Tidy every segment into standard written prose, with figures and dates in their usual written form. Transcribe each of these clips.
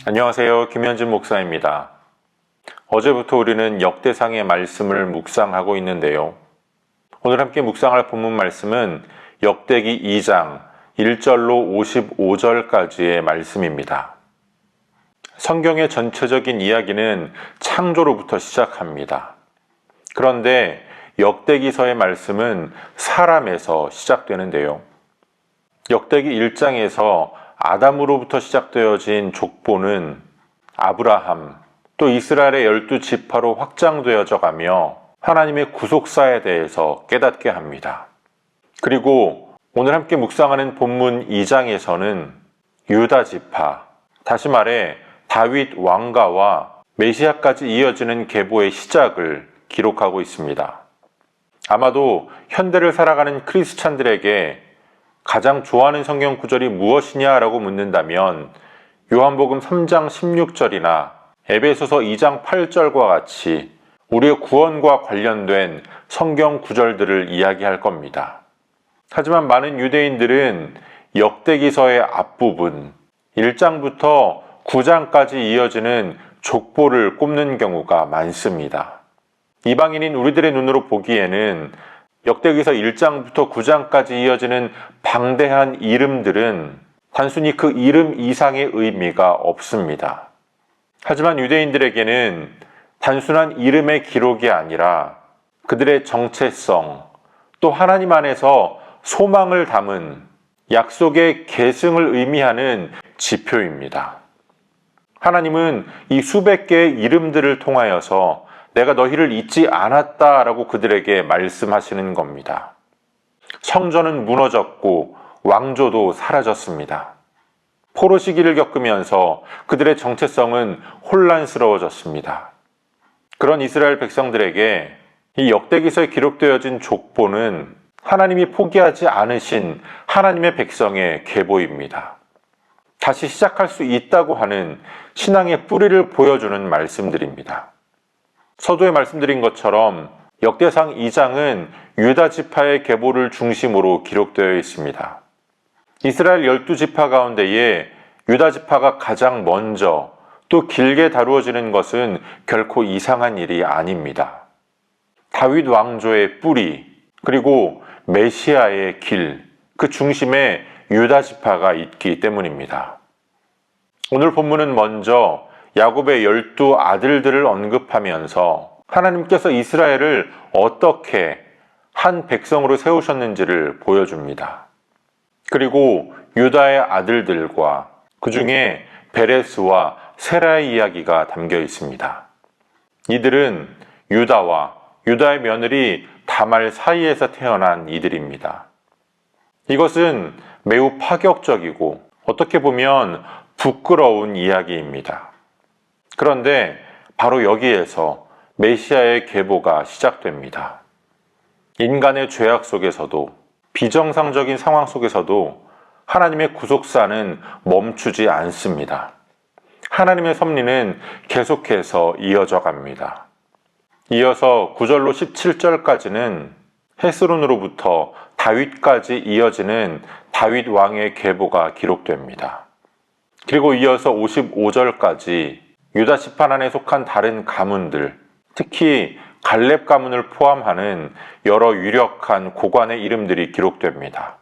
안녕하세요. 김현진 목사입니다. 어제부터 우리는 역대상의 말씀을 묵상하고 있는데요. 오늘 함께 묵상할 본문 말씀은 역대기 2장 1절로 55절까지의 말씀입니다. 성경의 전체적인 이야기는 창조로부터 시작합니다. 그런데 역대기서의 말씀은 사람에서 시작되는데요. 역대기 1장에서 아담으로부터 시작되어진 족보는 아브라함, 또 이스라엘의 12지파로 확장되어져 가며 하나님의 구속사에 대해서 깨닫게 합니다. 그리고 오늘 함께 묵상하는 본문 2장에서는 유다지파, 다시 말해 다윗 왕가와 메시아까지 이어지는 계보의 시작을 기록하고 있습니다. 아마도 현대를 살아가는 크리스찬들에게 가장 좋아하는 성경 구절이 무엇이냐라고 묻는다면 요한복음 3장 16절이나 에베소서 2장 8절과 같이 우리의 구원과 관련된 성경 구절들을 이야기할 겁니다. 하지만 많은 유대인들은 역대기서의 앞부분 1장부터 9장까지 이어지는 족보를 꼽는 경우가 많습니다. 이방인인 우리들의 눈으로 보기에는 역대기서 1장부터 9장까지 이어지는 방대한 이름들은 단순히 그 이름 이상의 의미가 없습니다. 하지만 유대인들에게는 단순한 이름의 기록이 아니라 그들의 정체성, 또 하나님 안에서 소망을 담은 약속의 계승을 의미하는 지표입니다. 하나님은 이 수백 개의 이름들을 통하여서 내가 너희를 잊지 않았다라고 그들에게 말씀하시는 겁니다. 성전은 무너졌고 왕조도 사라졌습니다. 포로 시기를 겪으면서 그들의 정체성은 혼란스러워졌습니다. 그런 이스라엘 백성들에게 이 역대기서에 기록되어진 족보는 하나님이 포기하지 않으신 하나님의 백성의 계보입니다. 다시 시작할 수 있다고 하는 신앙의 뿌리를 보여주는 말씀들입니다. 서두에 말씀드린 것처럼 역대상 2장은 유다지파의 계보를 중심으로 기록되어 있습니다. 이스라엘 12지파 가운데에 유다지파가 가장 먼저 또 길게 다루어지는 것은 결코 이상한 일이 아닙니다. 다윗 왕조의 뿌리, 그리고 메시아의 길, 그 중심에 유다지파가 있기 때문입니다. 오늘 본문은 먼저 야곱의 12 아들들을 언급하면서 하나님께서 이스라엘을 어떻게 한 백성으로 세우셨는지를 보여줍니다. 그리고 유다의 아들들과 그 중에 베레스와 세라의 이야기가 담겨 있습니다. 이들은 유다와 유다의 며느리 다말 사이에서 태어난 이들입니다. 이것은 매우 파격적이고 어떻게 보면 부끄러운 이야기입니다. 그런데 바로 여기에서 메시아의 계보가 시작됩니다. 인간의 죄악 속에서도 비정상적인 상황 속에서도 하나님의 구속사는 멈추지 않습니다. 하나님의 섭리는 계속해서 이어져 갑니다. 이어서 9절로 17절까지는 헤스론으로부터 다윗까지 이어지는 다윗 왕의 계보가 기록됩니다. 그리고 이어서 55절까지 유다 지파난에 속한 다른 가문들, 특히 갈렙 가문을 포함하는 여러 유력한 고관의 이름들이 기록됩니다.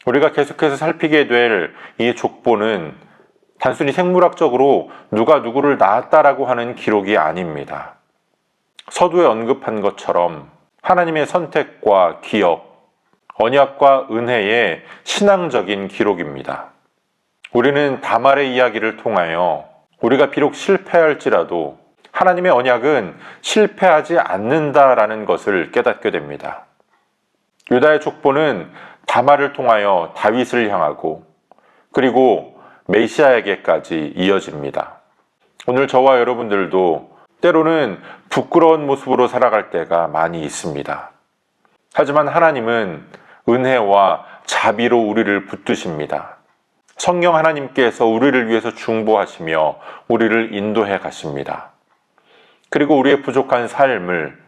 우리가 계속해서 살피게 될 이 족보는 단순히 생물학적으로 누가 누구를 낳았다라고 하는 기록이 아닙니다. 서두에 언급한 것처럼 하나님의 선택과 기억, 언약과 은혜의 신앙적인 기록입니다. 우리는 다말의 이야기를 통하여 우리가 비록 실패할지라도 하나님의 언약은 실패하지 않는다라는 것을 깨닫게 됩니다. 유다의 족보는 다말을 통하여 다윗을 향하고 그리고 메시아에게까지 이어집니다. 오늘 저와 여러분들도 때로는 부끄러운 모습으로 살아갈 때가 많이 있습니다. 하지만 하나님은 은혜와 자비로 우리를 붙드십니다. 성령 하나님께서 우리를 위해서 중보하시며 우리를 인도해 가십니다. 그리고 우리의 부족한 삶을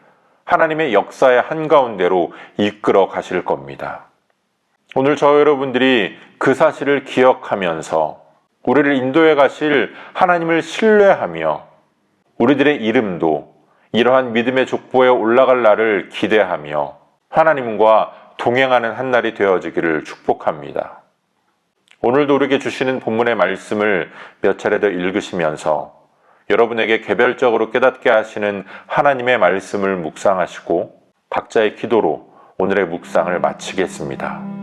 하나님의 역사의 한가운데로 이끌어 가실 겁니다. 오늘 저 여러분들이 그 사실을 기억하면서 우리를 인도해 가실 하나님을 신뢰하며 우리들의 이름도 이러한 믿음의 족보에 올라갈 날을 기대하며 하나님과 동행하는 한 날이 되어지기를 축복합니다. 오늘도 우리에게 주시는 본문의 말씀을 몇 차례 더 읽으시면서 여러분에게 개별적으로 깨닫게 하시는 하나님의 말씀을 묵상하시고 각자의 기도로 오늘의 묵상을 마치겠습니다.